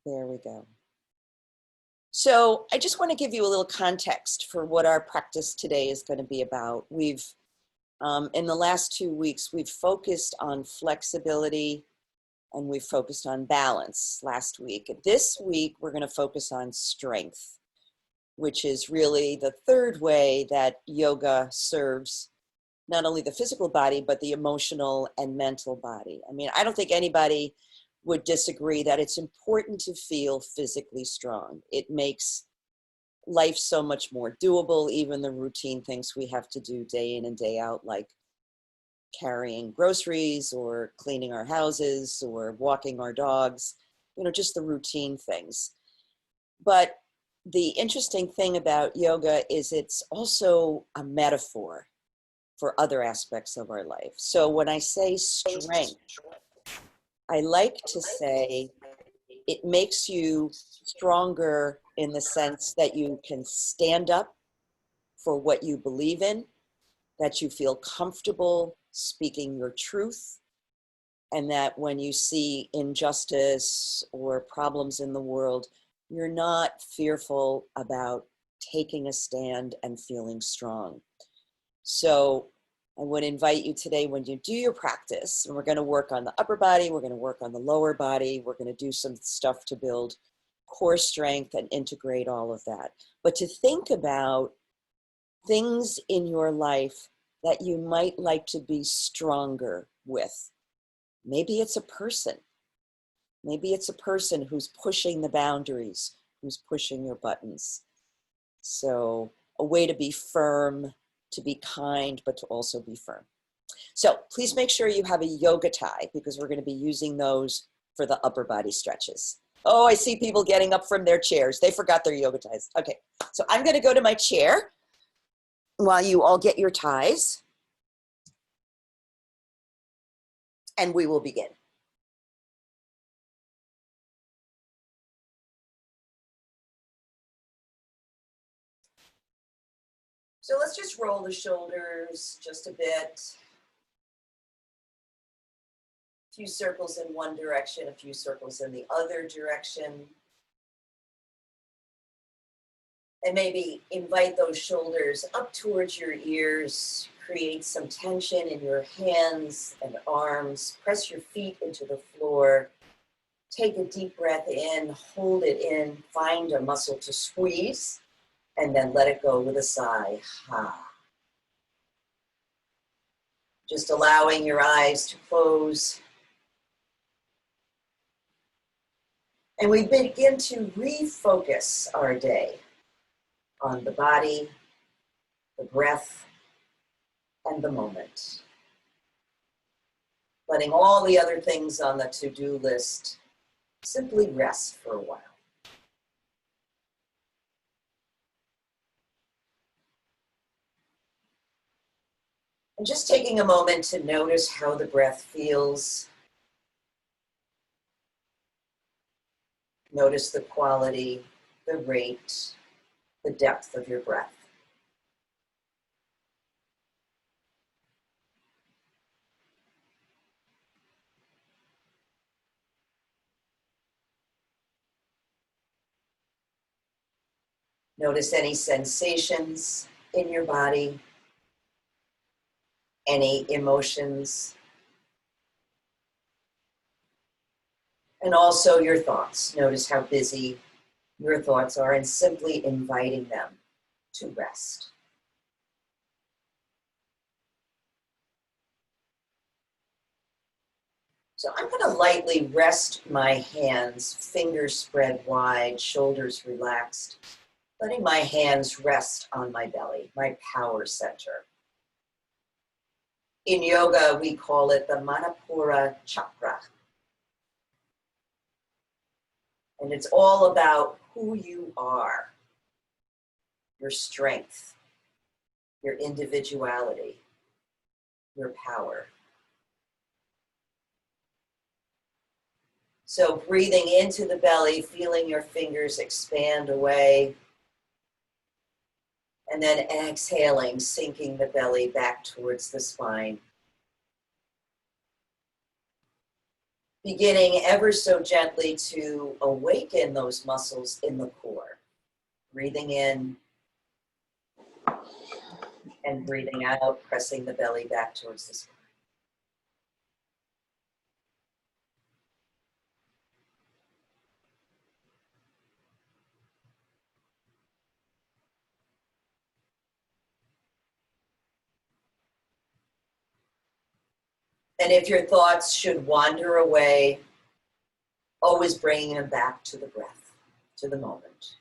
There we go. So I just want to give you a little context for what our practice today is going to be about. We've, in the last 2 weeks, we've focused on flexibility and we've focused on balance last week. This week, we're going to focus on strength, which is really the third way that yoga serves not only the physical body, but the emotional and mental body. I mean, I don't think anybody would disagree that it's important to feel physically strong. It makes life so much more doable, even the routine things we have to do day in and day out, like carrying groceries or cleaning our houses or walking our dogs, you know, just the routine things. But the interesting thing about yoga is it's also a metaphor for other aspects of our life. So when I say strength, I like to say it makes you stronger in the sense that you can stand up for what you believe in, that you feel comfortable speaking your truth, and that when you see injustice or problems in the world, you're not fearful about taking a stand and feeling strong. So I would invite you today, when you do your practice, and we're going to work on the upper body, we're going to work on the lower body, we're going to do some stuff to build core strength and integrate all of that. But to think about things in your life that you might like to be stronger with. Maybe it's a person. Maybe it's a person who's pushing the boundaries, who's pushing your buttons. So a way to be firm, to be kind, but to also be firm. So please make sure you have a yoga tie, because we're going to be using those for the upper body stretches. Oh, I see people getting up from their chairs. They forgot their yoga ties. Okay, so I'm going to go to my chair while you all get your ties, and we will begin. So let's just roll the shoulders just a bit. A few circles in one direction, a few circles in the other direction. And maybe invite those shoulders up towards your ears. Create some tension in your hands and arms. Press your feet into the floor. Take a deep breath in, hold it in, find a muscle to squeeze, and then let it go with a sigh. Ha. Just allowing your eyes to close. And we begin to refocus our day on the body, the breath, and the moment. Letting all the other things on the to-do list simply rest for a while. And just taking a moment to notice how the breath feels. Notice the quality, the rate, the depth of your breath. Notice any sensations in your body, any emotions, and also your thoughts. Notice how busy your thoughts are and simply inviting them to rest. So I'm going to lightly rest my hands, fingers spread wide, shoulders relaxed, letting my hands rest on my belly, my power center. In yoga, we call it the Manipura chakra. And it's all about who you are, your strength, your individuality, your power. So breathing into the belly, feeling your fingers expand away, and then exhaling, sinking the belly back towards the spine. Beginning ever so gently to awaken those muscles in the core. Breathing in and breathing out, pressing the belly back towards the spine. And if your thoughts should wander away, always bringing them back to the breath, to the moment.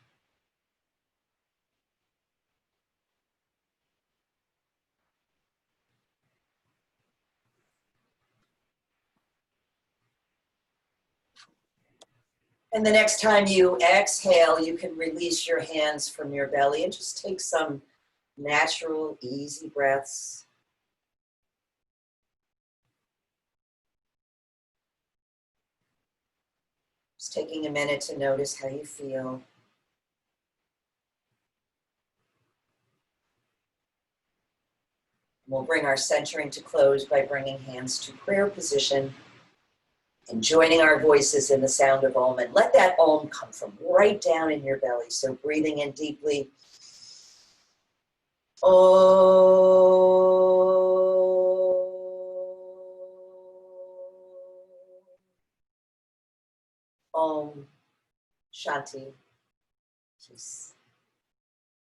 And the next time you exhale, you can release your hands from your belly and just take some natural, easy breaths. Just taking a minute to notice how you feel. We'll bring our centering to close by bringing hands to prayer position and joining our voices in the sound of Om. And let that Om come from right down in your belly. So breathing in deeply. Om. Om. Shanti. Peace.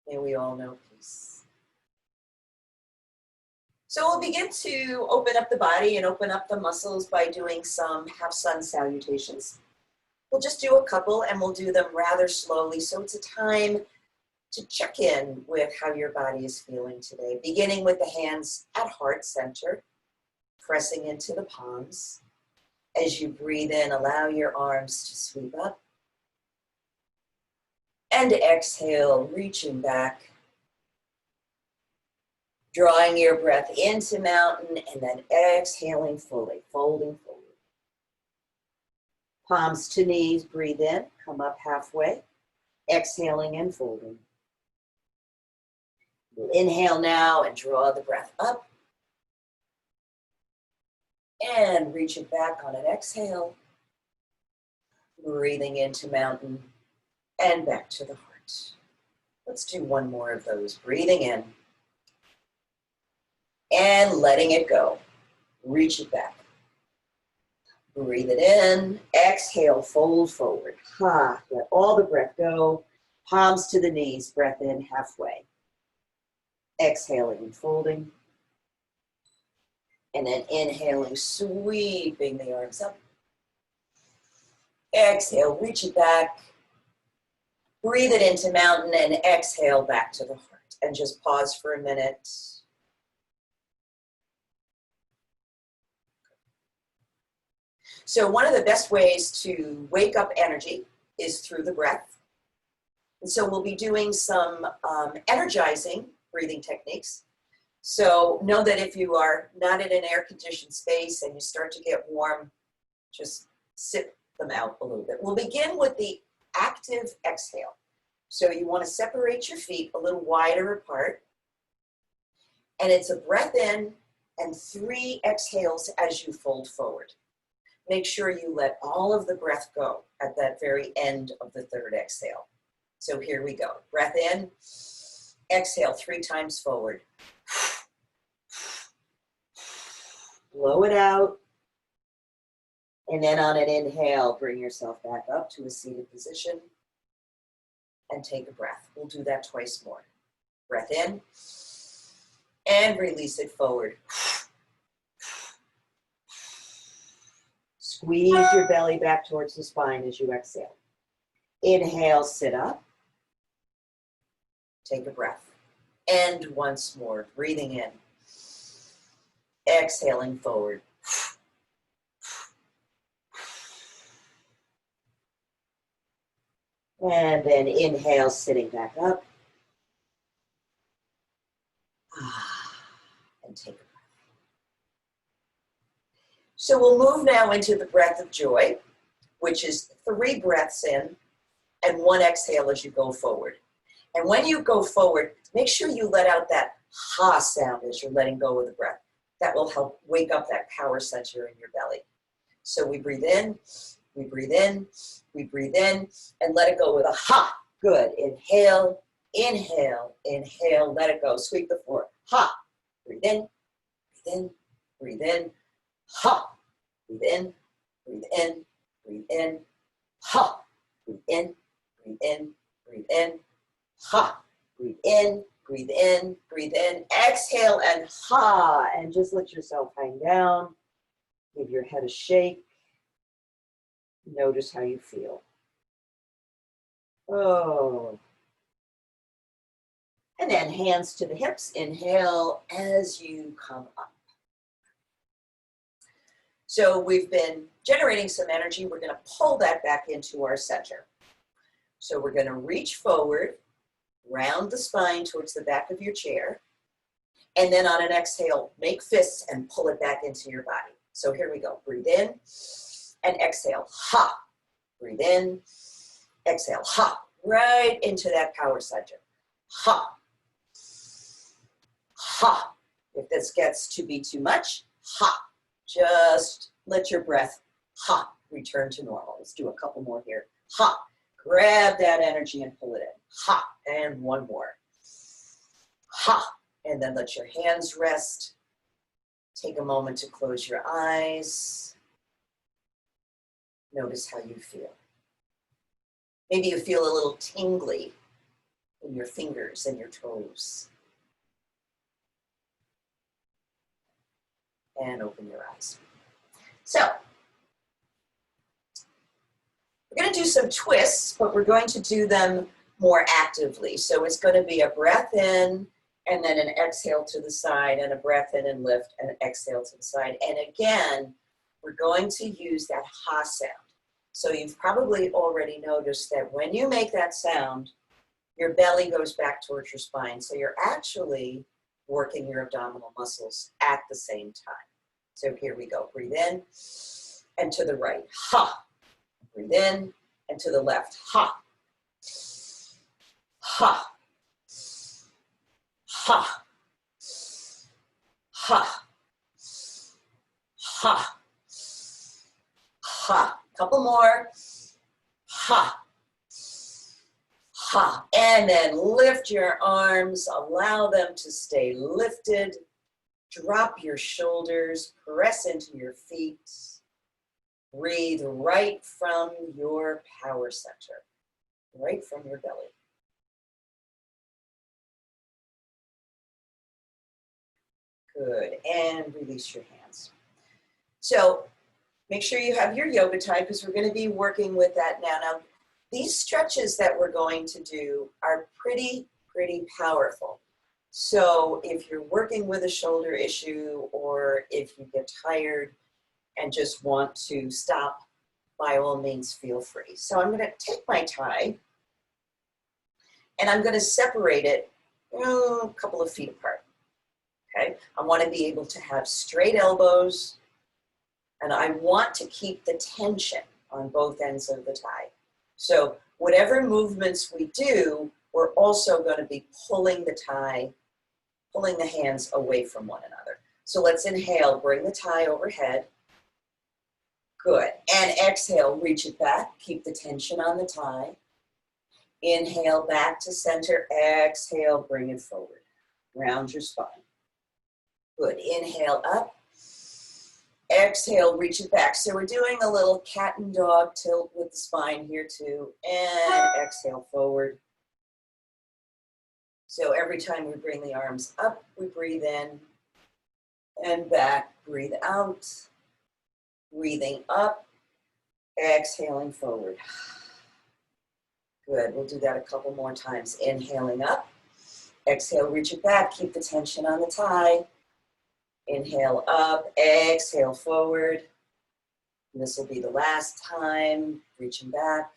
May we all know peace. So we'll begin to open up the body and open up the muscles by doing some half sun salutations. We'll just do a couple and we'll do them rather slowly. So it's a time to check in with how your body is feeling today. Beginning with the hands at heart center, pressing into the palms. As you breathe in, allow your arms to sweep up. And exhale, reaching back. Drawing your breath into mountain and then exhaling fully, folding forward. Palms to knees, breathe in, come up halfway. Exhaling and folding. We'll inhale now and draw the breath up. And reach it back on an exhale. Breathing into mountain and back to the heart. Let's do one more of those. Breathing in. And letting it go. Reach it back. Breathe it in. Exhale, fold forward. Ha, let all the breath go. Palms to the knees, breath in halfway. Exhaling and folding. And then inhaling, sweeping the arms up. Exhale, reach it back. Breathe it into mountain and exhale back to the heart. And just pause for a minute. So one of the best ways to wake up energy is through the breath. And so we'll be doing some energizing breathing techniques. So know that if you are not in an air-conditioned space and you start to get warm, just sit them out a little bit. We'll begin with the active exhale. So you want to separate your feet a little wider apart. And it's a breath in and 3 exhales as you fold forward. Make sure you let all of the breath go at that very end of the 3rd exhale. So here we go. Breath in, exhale 3 times forward. Blow it out. And then on an inhale, bring yourself back up to a seated position and take a breath. We'll do that twice more. Breath in and release it forward. Squeeze your belly back towards the spine as you exhale. Inhale, sit up. Take a breath. And once more, breathing in. Exhaling forward. And then inhale, sitting back up. And take a breath. So we'll move now into the breath of joy, which is 3 breaths in and 1 exhale as you go forward. And when you go forward, make sure you let out that ha sound as you're letting go of the breath. That will help wake up that power center in your belly. So we breathe in, we breathe in, we breathe in, and let it go with a ha. Good. Inhale, inhale, inhale, let it go. Sweep the floor. Ha. Breathe in, breathe in, breathe in. Ha. Breathe in, breathe in, breathe in. Ha. Breathe in, breathe in, breathe in. Ha. Breathe in, breathe in, breathe in. Exhale and ha. And just let yourself hang down. Give your head a shake. Notice how you feel. Oh. And then hands to the hips. Inhale as you come up. So we've been generating some energy. We're going to pull that back into our center. So we're going to reach forward, round the spine towards the back of your chair. And then on an exhale, make fists and pull it back into your body. So here we go. Breathe in and exhale. Ha. Breathe in. Exhale. Ha. Right into that power center. Ha. Ha. If this gets to be too much, ha. Just let your breath, ha, return to normal. Let's do a couple more here. Ha. Grab that energy and pull it in. Ha. And one more. Ha. And then let your hands rest. Take a moment to close your eyes. Notice how you feel. Maybe you feel a little tingly in your fingers and your toes. And open your eyes. So, we're going to do some twists, but we're going to do them more actively. So it's going to be a breath in, and then an exhale to the side, and a breath in and lift, and an exhale to the side. And again, we're going to use that ha sound. So you've probably already noticed that when you make that sound, your belly goes back towards your spine. So you're actually working your abdominal muscles at the same time. So here we go. Breathe in and to the right. Ha. Breathe in and to the left. Ha. Ha. Ha. Ha. Ha. Ha. Couple more. Ha. Ha. And then lift your arms. Allow them to stay lifted. Drop your shoulders. Press into your feet. Breathe right from your power center. Right from your belly. Good. And release your hands. So make sure you have your yoga tie because we're going to be working with that now. Now, these stretches that we're going to do are pretty powerful. So if you're working with a shoulder issue or if you get tired and just want to stop, by all means, feel free. So I'm going to take my tie and I'm going to separate it a couple of feet apart. Okay, I want to be able to have straight elbows, and I want to keep the tension on both ends of the tie. So whatever movements we do, we're also going to be pulling the tie, pulling the hands away from one another. So let's inhale, bring the tie overhead. Good. And exhale, reach it back. Keep the tension on the tie. Inhale, back to center. Exhale, bring it forward. Round your spine. Good. Inhale up. Exhale, reach it back. So we're doing a little cat and dog tilt with the spine here too. And exhale forward. So every time we bring the arms up, we breathe in and back. Breathe out. Breathing up. Exhaling forward. Good. We'll do that a couple more times. Inhaling up. Exhale, reach it back. Keep the tension on the tie. Inhale up, exhale forward. And this will be the last time. Reaching back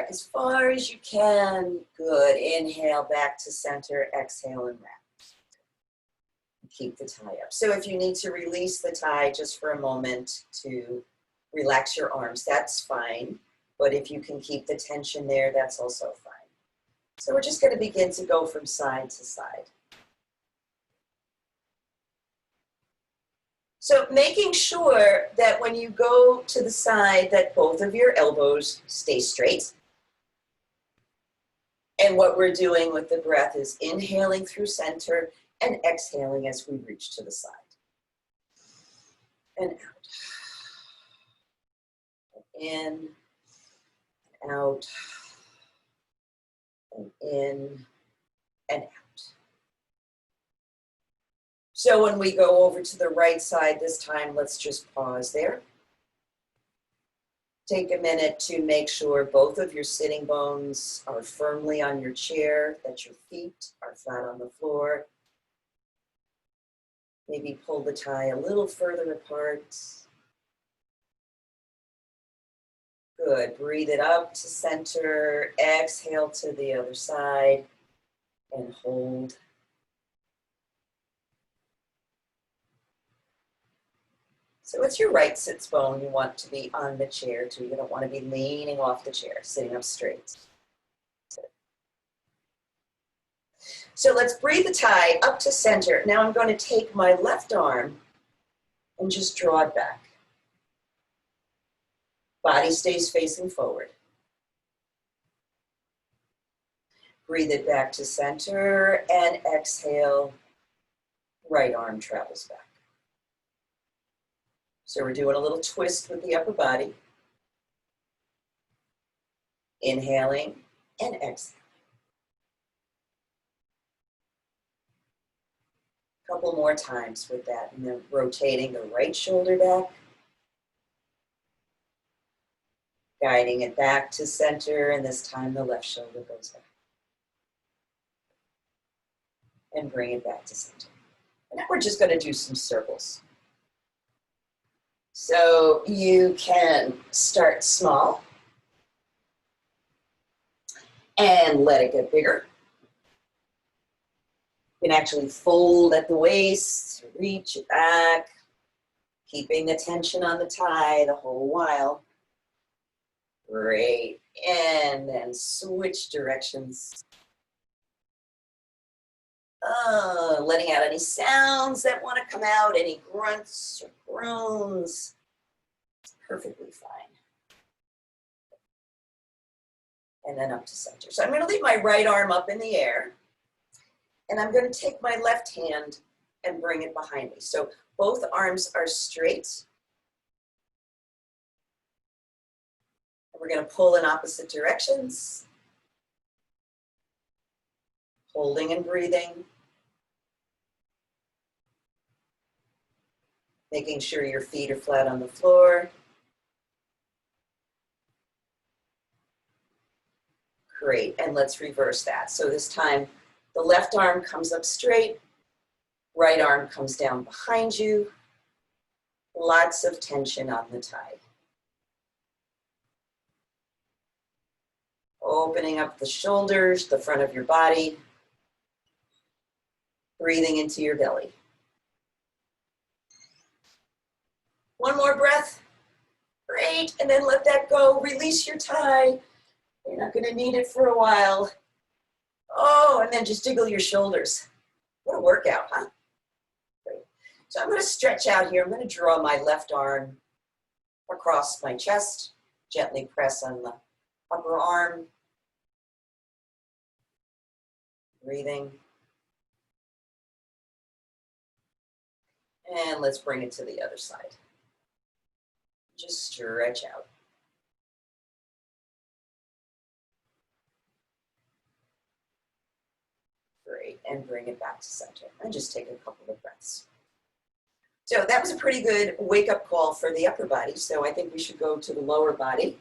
as far as you can. Good. Inhale back to center, exhale and wrap. Keep the tie up. So if you need to release the tie just for a moment to relax your arms, that's fine. But if you can keep the tension there, that's also fine. So we're just going to begin to go from side to side. So making sure that when you go to the side that both of your elbows stay straight. And what we're doing with the breath is inhaling through center and exhaling as we reach to the side. And out. In, out, and in, and out. So when we go over to the right side this time, let's just pause there. Take a minute to make sure both of your sitting bones are firmly on your chair, that your feet are flat on the floor. Maybe pull the tie a little further apart. Good, breathe it up to center, exhale to the other side, and hold. So it's your right sits bone you want to be on the chair too. You don't want to be leaning off the chair, sitting up straight. So let's breathe the tie up to center. Now I'm going to take my left arm and just draw it back. Body stays facing forward. Breathe it back to center and exhale. Right arm travels back. So we're doing a little twist with the upper body. Inhaling and exhaling. A couple more times with that, and then rotating the right shoulder back. Guiding it back to center, and this time the left shoulder goes back. And bring it back to center. And now we're just going to do some circles. So you can start small and let it get bigger. You can actually fold at the waist, reach it back, keeping the tension on the tie the whole while. Great. And then switch directions. Letting out any sounds that want to come out, any grunts or groans. It's perfectly fine. And then up to center. So I'm going to leave my right arm up in the air. And I'm going to take my left hand and bring it behind me. So both arms are straight. And we're going to pull in opposite directions. Holding and breathing. Making sure your feet are flat on the floor. Great, and let's reverse that. So this time, the left arm comes up straight, right arm comes down behind you. Lots of tension on the tie. Opening up the shoulders, the front of your body. Breathing into your belly. One more breath. Great, and then let that go. Release your tie. You're not going to need it for a while. Oh, and then just jiggle your shoulders. What a workout, huh? Great. So I'm going to stretch out here. I'm going to draw my left arm across my chest. Gently press on the upper arm. Breathing. And let's bring it to the other side. Just stretch out. Great, and bring it back to center. And just take a couple of breaths. So that was a pretty good wake-up call for the upper body. So I think we should go to the lower body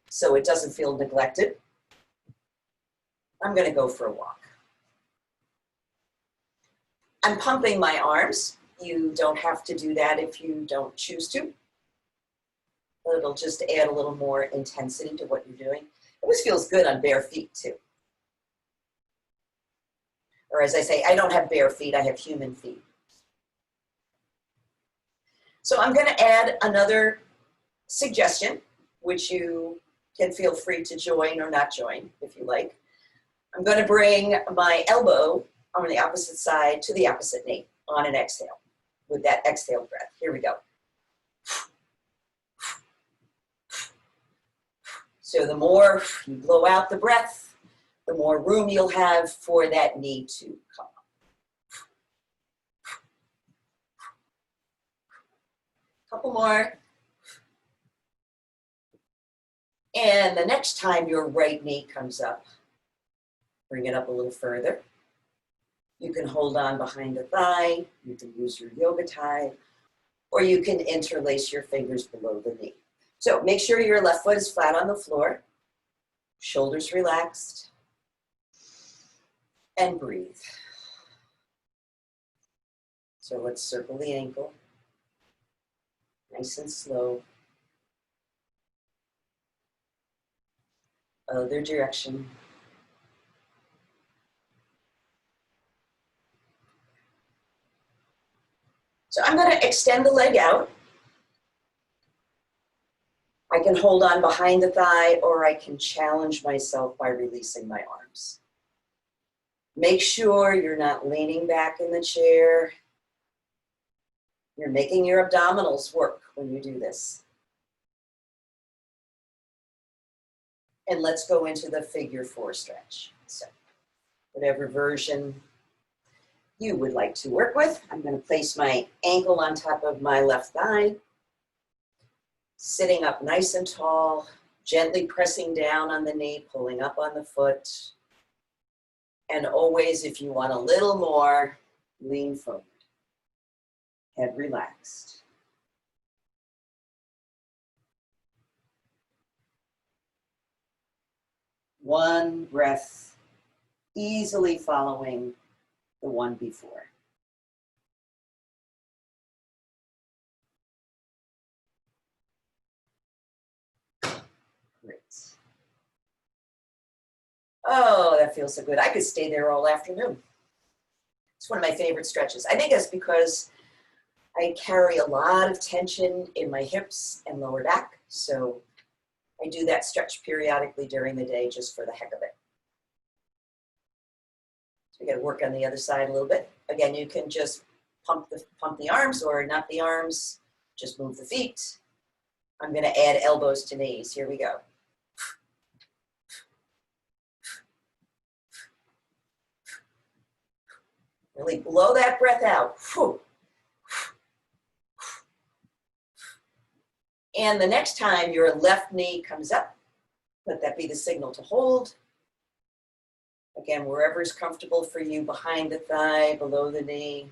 so it doesn't feel neglected. I'm going to go for a walk. I'm pumping my arms. You don't have to do that if you don't choose to. But it'll just add a little more intensity to what you're doing. It always feels good on bare feet too. Or as I say, I don't have bare feet, I have human feet. So I'm going to add another suggestion, which you can feel free to join or not join if you like. I'm going to bring my elbow on the opposite side to the opposite knee on an exhale. with that exhale breath. Here we go. So the more you blow out the breath, the more room you'll have for that knee to come up. Couple more. And the next time your right knee comes up, bring it up a little further. You can hold on behind the thigh, you can use your yoga tie, or you can interlace your fingers below the knee. So make sure your left foot is flat on the floor, shoulders relaxed, and breathe. So let's circle the ankle, nice and slow. Other direction. So I'm going to extend the leg out. I can hold on behind the thigh, or I can challenge myself by releasing my arms. Make sure you're not leaning back in the chair. You're making your abdominals work when you do this. And let's go into the figure 4 stretch. So whatever version you would like to work with, I'm going to place my ankle on top of my left thigh, sitting up nice and tall, gently pressing down on the knee, pulling up on the foot. And always, if you want a little more, lean forward. Head relaxed. One breath, easily following the one before. Great. Oh, that feels so good. I could stay there all afternoon. It's one of my favorite stretches. I think it's because I carry a lot of tension in my hips and lower back, so I do that stretch periodically during the day just for the heck of it. So we got to work on the other side a little bit. Again, you can just pump the arms or not the arms, just move the feet. I'm going to add elbows to knees. Here we go. Really blow that breath out. And the next time your left knee comes up, let that be the signal to hold. Again, wherever is comfortable for you, behind the thigh, below the knee.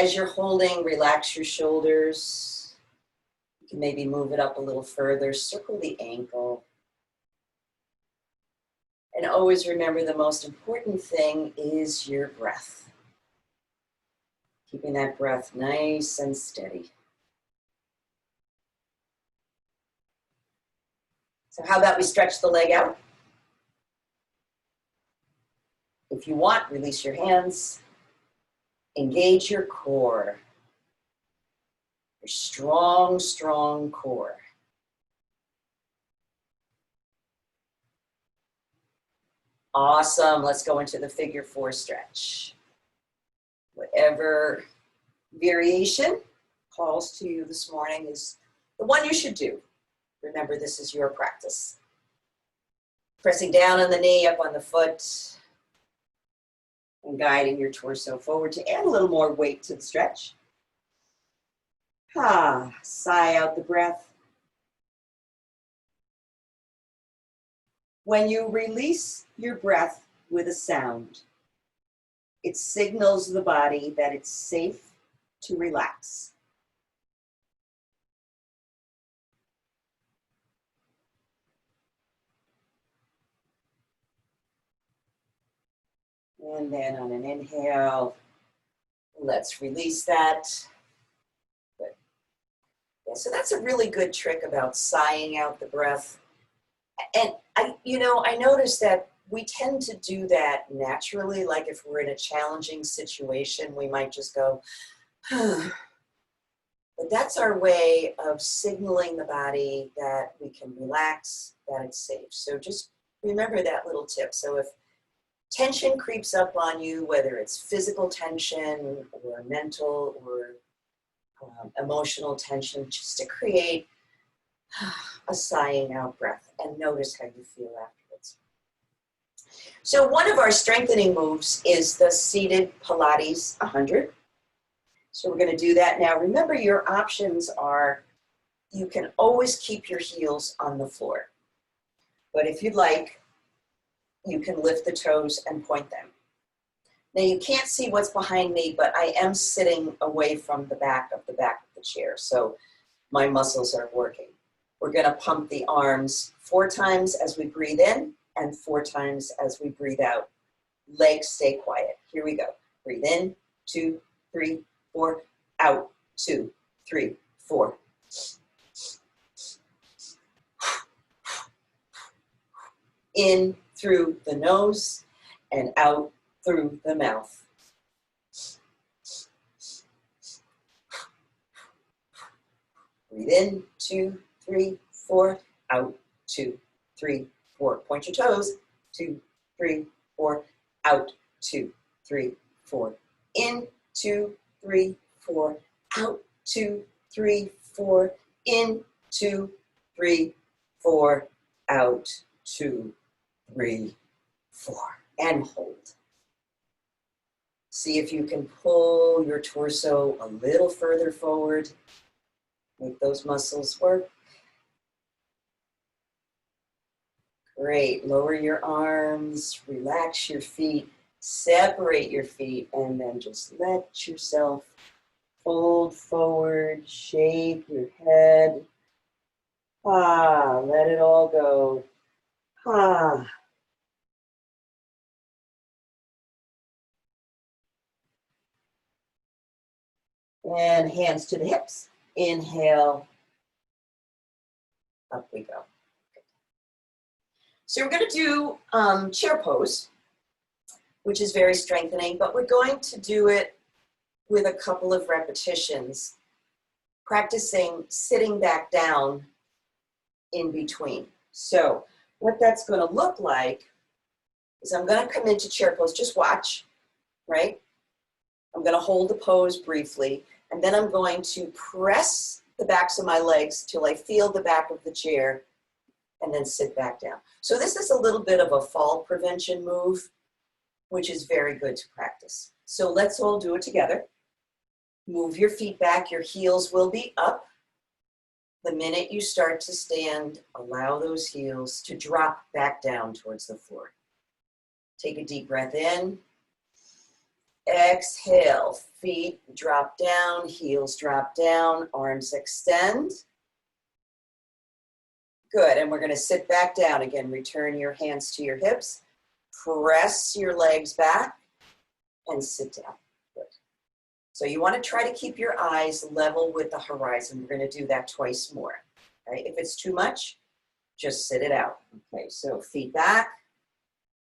As you're holding, relax your shoulders. You can maybe move it up a little further, circle the ankle. And always remember, the most important thing is your breath. Keeping that breath nice and steady. So how about we stretch the leg out? If you want, release your hands. Engage your core. Your strong, strong core. Awesome. Let's go into the figure 4 stretch. Whatever variation calls to you this morning is the one you should do. Remember, this is your practice. Pressing down on the knee, up on the foot, and guiding your torso forward to add a little more weight to the stretch. Sigh out the breath. When you release your breath with a sound, it signals the body that it's safe to relax. And then on an inhale, let's release that. Good. Yeah, so that's a really good trick about sighing out the breath. And I noticed that we tend to do that naturally. Like if we're in a challenging situation, we might just go, but that's our way of signaling the body that we can relax, that it's safe. So just remember that little tip. So if tension creeps up on you, whether it's physical tension or mental or emotional tension, just to create a sighing out breath and notice how you feel afterwards. So one of our strengthening moves is the Seated Pilates 100. So we're going to do that now. Remember, your options are, you can always keep your heels on the floor. But if you'd like, you can lift the toes and point them. Now you can't see what's behind me, but I am sitting away from the back of the chair. So my muscles are working. We're going to pump the arms 4 times as we breathe in and 4 times as we breathe out. Legs stay quiet. Here we go. Breathe in, 2, 3, 4, out, 2, 3, 4. In through the nose and out through the mouth. Breathe in, 2, 3, 4, out, 2, 3, 4. Point your toes, 2, 3, 4, out, 2, 3, 4. In, 2, 3, 4, out, 2, 3, 4. In, 2, 3, 4, out, 2, 3, 4, and hold. See if you can pull your torso a little further forward. Make those muscles work. Great. Lower your arms, relax your feet, separate your feet, and then just let yourself fold forward, shake your head. Let it all go. And hands to the hips. Inhale. Up we go. So we're going to do chair pose, which is very strengthening, but we're going to do it with a couple of repetitions, practicing sitting back down in between. So what that's going to look like is I'm going to come into chair pose, just watch, right? I'm going to hold the pose briefly, and then I'm going to press the backs of my legs till I feel the back of the chair, and then sit back down. So this is a little bit of a fall prevention move, which is very good to practice. So let's all do it together. Move your feet back, your heels will be up. The minute you start to stand, allow those heels to drop back down towards the floor. Take a deep breath in. Exhale, feet drop down, heels drop down, arms extend. Good, and we're going to sit back down again. Return your hands to your hips. Press your legs back and sit down. Good. So you want to try to keep your eyes level with the horizon. We're going to do that twice more. Okay? If it's too much, just sit it out. Okay, so feet back.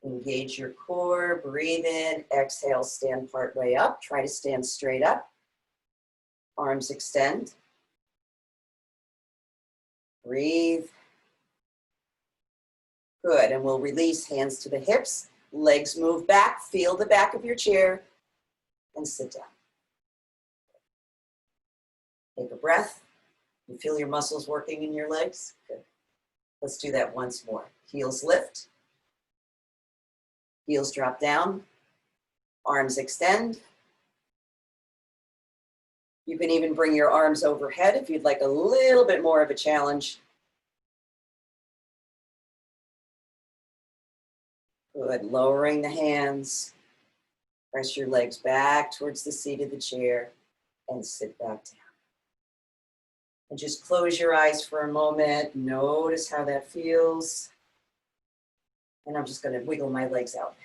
Engage your core. Breathe in. Exhale, stand part way up. Try to stand straight up. Arms extend. Breathe. Good, and we'll release, hands to the hips, legs move back, feel the back of your chair, and sit down. Take a breath. You feel your muscles working in your legs? Good. Let's do that once more. Heels lift. Heels drop down. Arms extend. You can even bring your arms overhead if you'd like a little bit more of a challenge. Good, lowering the hands. Press your legs back towards the seat of the chair and sit back down. And just close your eyes for a moment. Notice how that feels. And I'm just going to wiggle my legs out.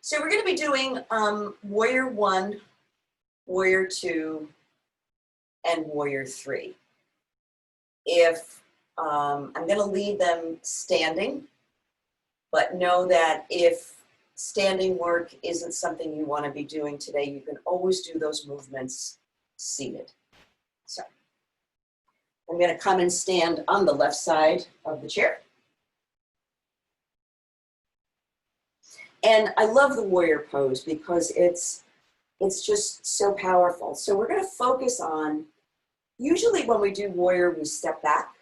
So we're going to be doing Warrior 1, Warrior 2, and Warrior 3. I'm going to lead them standing, but know that if standing work isn't something you want to be doing today, you can always do those movements seated. So I'm going to come and stand on the left side of the chair. And I love the warrior pose because it's just so powerful. So we're going to focus on, usually when we do warrior, we step back.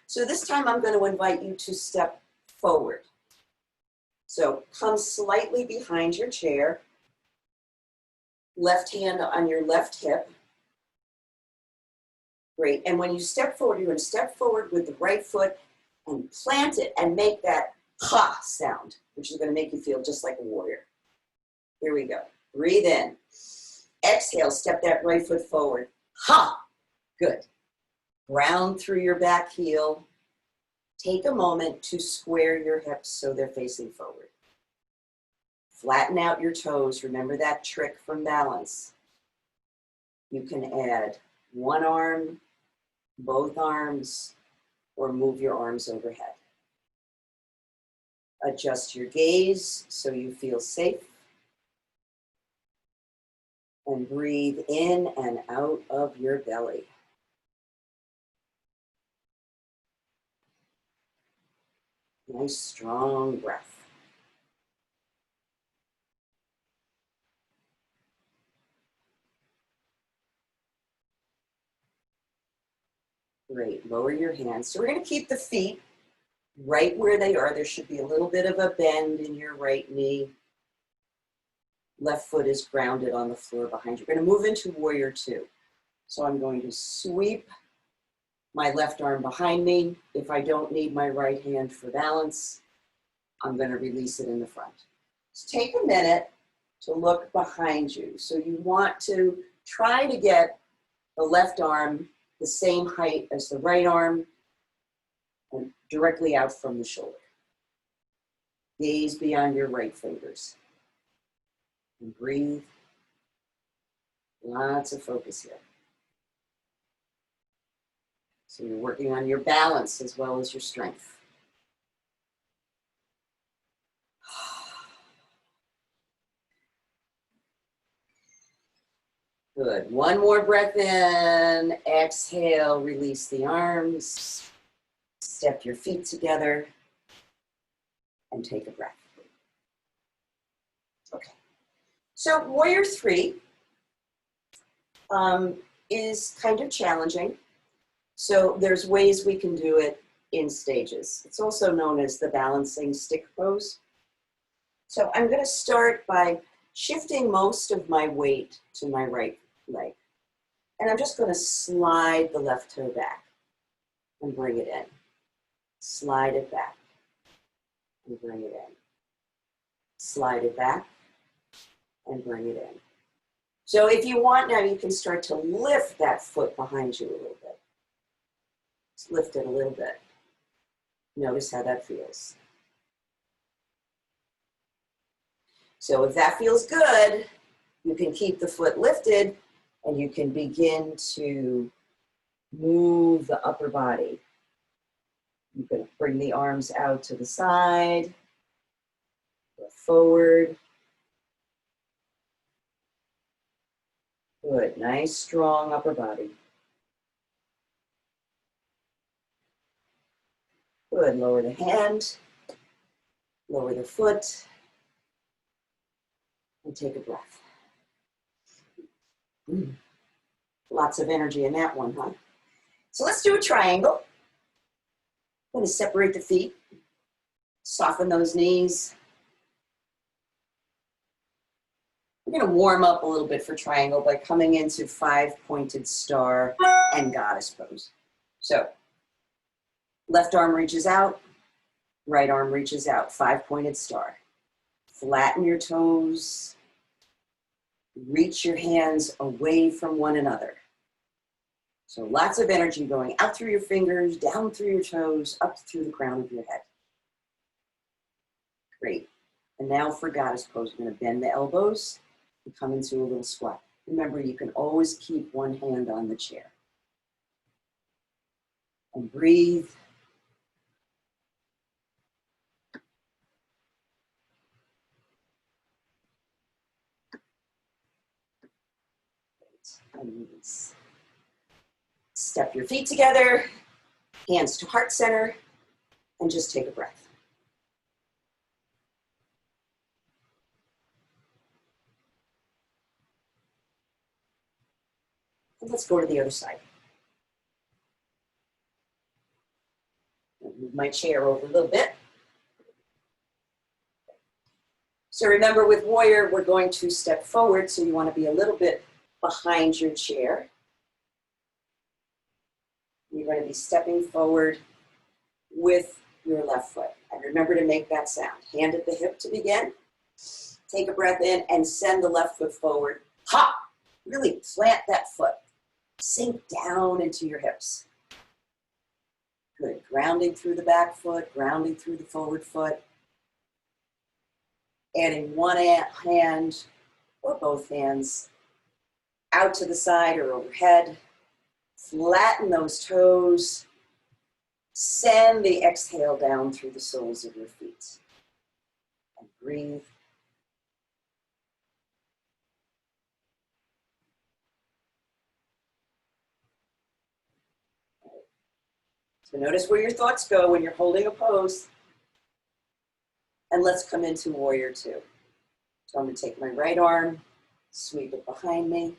So this time I'm going to invite you to step forward. So come slightly behind your chair, left hand on your left hip. Great. And when you step forward, you're going to step forward with the right foot and plant it and make that ha sound, which is going to make you feel just like a warrior. Here we go. Breathe in. Exhale, step that right foot forward. Ha! Good. Ground through your back heel. Take a moment to square your hips so they're facing forward. Flatten out your toes. Remember that trick from balance. You can add one arm, both arms, or move your arms overhead. Adjust your gaze so you feel safe. And breathe in and out of your belly. Nice, strong breath. Great, lower your hands. So we're going to keep the feet right where they are. There should be a little bit of a bend in your right knee. Left foot is grounded on the floor behind you. We're going to move into warrior two. So I'm going to sweep my left arm behind me. If I don't need my right hand for balance, I'm going to release it in the front. So take a minute to look behind you. So you want to try to get the left arm the same height as the right arm and directly out from the shoulder. Gaze beyond your right fingers. And breathe. Lots of focus here. So you're working on your balance as well as your strength. Good. One more breath in. Exhale, release the arms. Step your feet together and take a breath. Okay. So warrior three is kind of challenging. So there's ways we can do it in stages. It's also known as the balancing stick pose. So I'm going to start by shifting most of my weight to my right leg. And I'm just going to slide the left toe back and bring it in. Slide it back and bring it in. Slide it back and bring it in. So if you want now, you can start to lift that foot behind you a little bit. Just lift it a little bit. Notice how that feels. So if that feels good, you can keep the foot lifted and you can begin to move the upper body. You can bring the arms out to the side, go forward. Good, nice, strong upper body. Good, lower the hand, lower the foot, and take a breath. Lots of energy in that one, huh? So let's do a triangle. I'm going to separate the feet, soften those knees. We're going to warm up a little bit for triangle by coming into five-pointed star and goddess pose. So left arm reaches out, right arm reaches out, five-pointed star. Flatten your toes. Reach your hands away from one another. So lots of energy going out through your fingers, down through your toes, up through the crown of your head. Great. And now for goddess pose, we're going to bend the elbows and come into a little squat. Remember, you can always keep one hand on the chair. And breathe. And release. Step your feet together, hands to heart center, and just take a breath. And let's go to the other side. I'll move my chair over a little bit. So remember, with warrior, we're going to step forward, so you want to be a little bit behind your chair. You're going to be stepping forward with your left foot. And remember to make that sound. Hand at the hip to begin. Take a breath in and send the left foot forward. Hop! Really plant that foot. Sink down into your hips. Good. Grounding through the back foot, grounding through the forward foot. Adding one hand or both hands out to the side or overhead. Flatten those toes. Send the exhale down through the soles of your feet. And breathe. So notice where your thoughts go when you're holding a pose. And let's come into warrior two. So I'm going to take my right arm, sweep it behind me.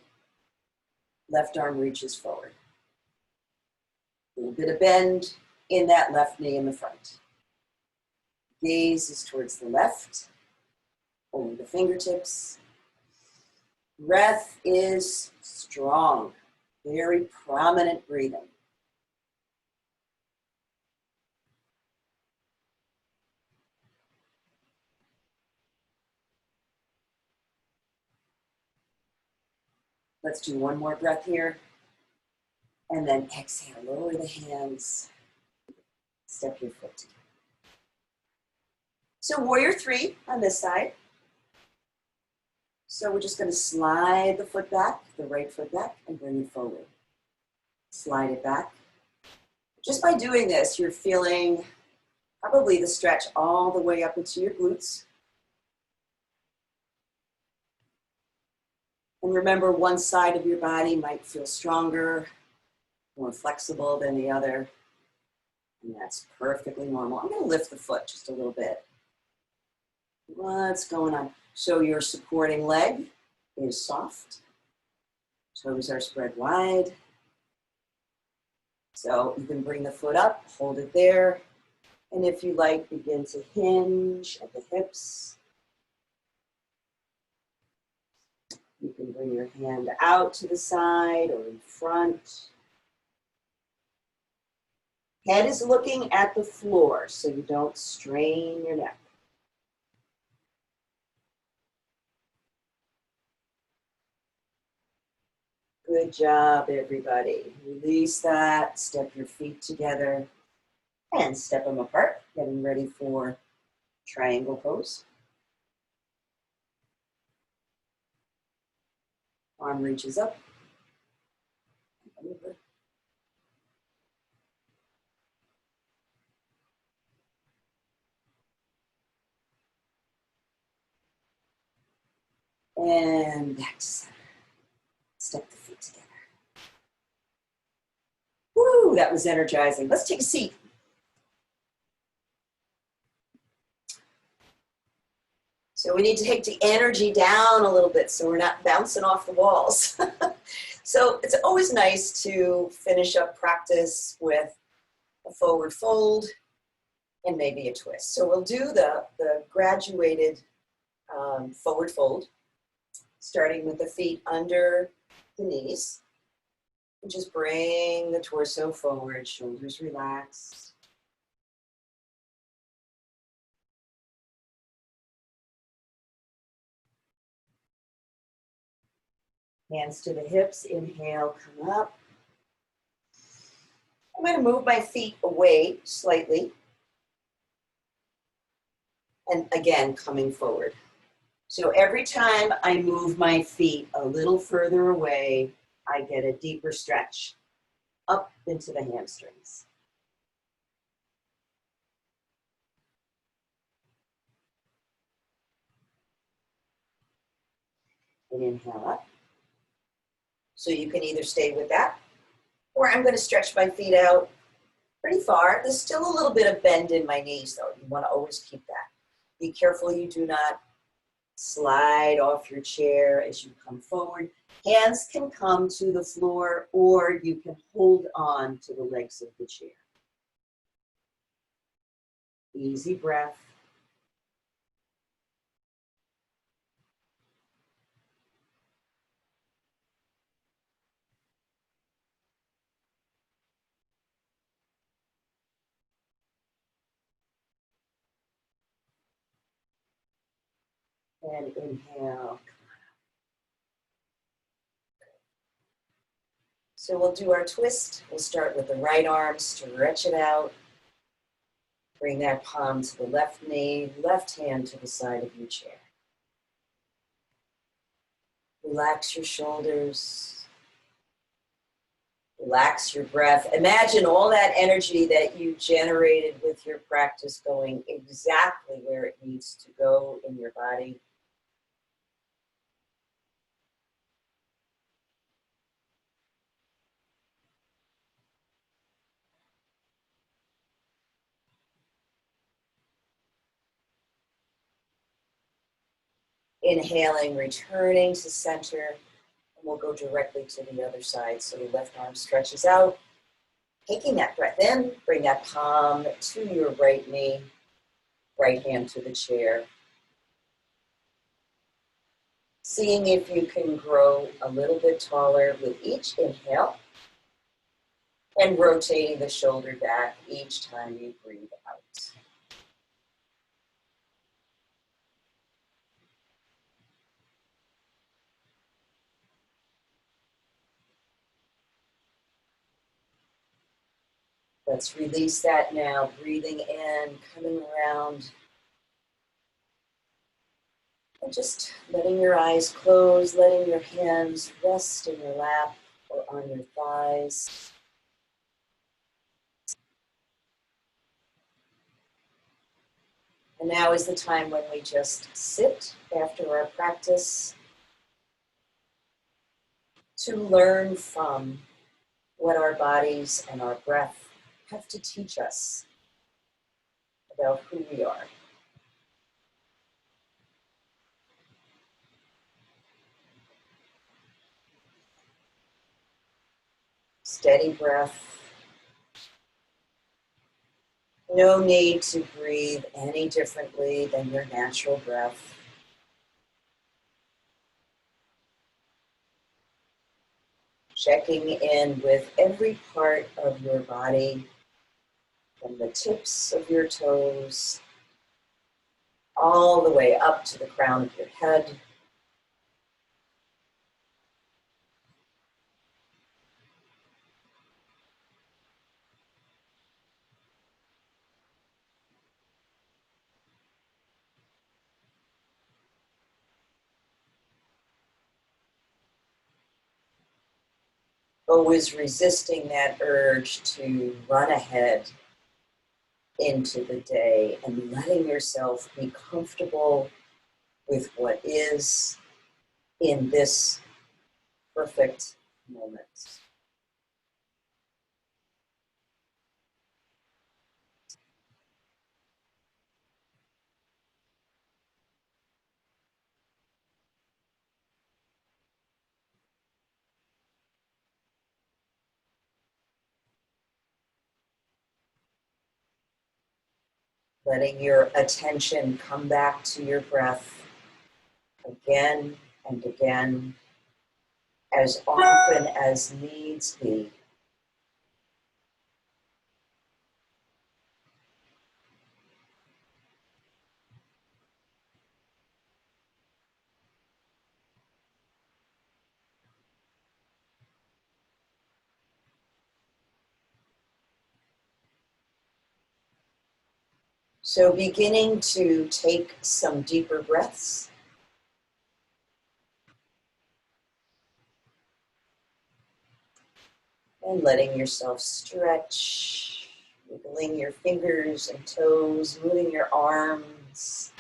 Left arm reaches forward. A little bit of bend in that left knee in the front. Gaze is towards the left, over the fingertips. Breath is strong, very prominent breathing. Let's do one more breath here. And then exhale, lower the hands. Step your foot together. So warrior three on this side. So we're just going to slide the foot back, the right foot back, and bring it forward. Slide it back. Just by doing this, you're feeling probably the stretch all the way up into your glutes. And remember, one side of your body might feel stronger, more flexible than the other. And that's perfectly normal. I'm going to lift the foot just a little bit. What's going on? So your supporting leg is soft. Toes are spread wide. So you can bring the foot up, hold it there. And if you like, begin to hinge at the hips. You can bring your hand out to the side or in front. Head is looking at the floor so you don't strain your neck. Good job, everybody. Release that, step your feet together and step them apart, getting ready for triangle pose. Arm reaches up. Over. And back to center. Step the feet together. Woo, that was energizing. Let's take a seat. So we need to take the energy down a little bit so we're not bouncing off the walls. So it's always nice to finish up practice with a forward fold and maybe a twist. So we'll do the graduated forward fold, starting with the feet under the knees. And just bring the torso forward, shoulders relaxed. Hands to the hips, inhale, come up. I'm going to move my feet away slightly. And again, coming forward. So every time I move my feet a little further away, I get a deeper stretch up into the hamstrings. And inhale up. So you can either stay with that, or I'm going to stretch my feet out pretty far. There's still a little bit of bend in my knees, though. You want to always keep that. Be careful you do not Slide off your chair as you come forward. Hands can come to the floor, or you can hold on to the legs of the chair. Easy breath. And inhale. So we'll do our twist. We'll start with the right arm, stretch it out. Bring that palm to the left knee, left hand to the side of your chair. Relax your shoulders. Relax your breath. Imagine all that energy that you generated with your practice going exactly where it needs to go in your body. Inhaling, returning to center, and we'll go directly to the other side. So the left arm stretches out. Taking that breath in, bring that palm to your right knee, right hand to the chair. Seeing if you can grow a little bit taller with each inhale, and rotating the shoulder back each time you breathe out. Let's release that now. Breathing in, coming around. And just letting your eyes close, letting your hands rest in your lap or on your thighs. And now is the time when we just sit after our practice to learn from what our bodies and our breath have to teach us about who we are. Steady breath. No need to breathe any differently than your natural breath. Checking in with every part of your body, from the tips of your toes, all the way up to the crown of your head. Always resisting that urge to run ahead into the day and letting yourself be comfortable with what is in this perfect moment. Letting your attention come back to your breath again and again, as often as needs be. So beginning to take some deeper breaths. And letting yourself stretch, wiggling your fingers and toes, moving your arms,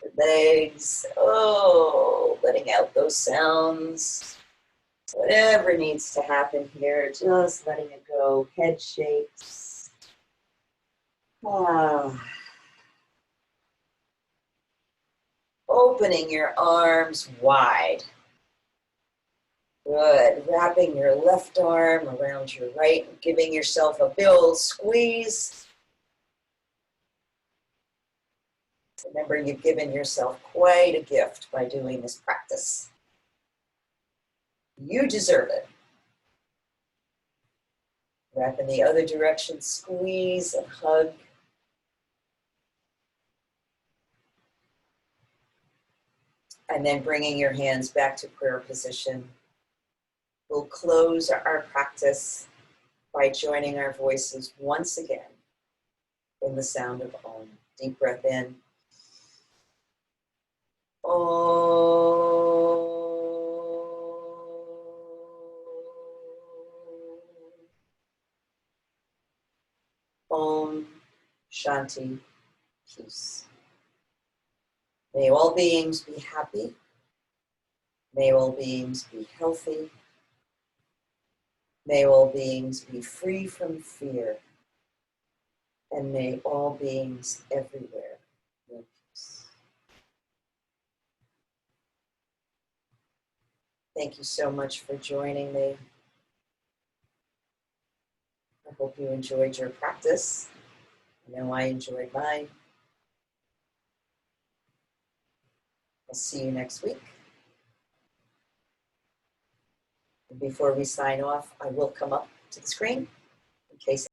your legs. Oh, letting out those sounds. Whatever needs to happen here, just letting it go. Head shakes. Ah. Opening your arms wide. Good. Wrapping your left arm around your right, giving yourself a big old squeeze. Remember, you've given yourself quite a gift by doing this practice. You deserve it. Wrap in the other direction, squeeze and hug. And then bringing your hands back to prayer position. We'll close our practice by joining our voices once again in the sound of Om. Deep breath in. Om. Om. Shanti. Peace. May all beings be happy. May all beings be healthy. May all beings be free from fear. And may all beings everywhere know peace. Thank you so much for joining me. I hope you enjoyed your practice. I know I enjoyed mine. I'll see you next week. And before we sign off, I will come up to the screen in case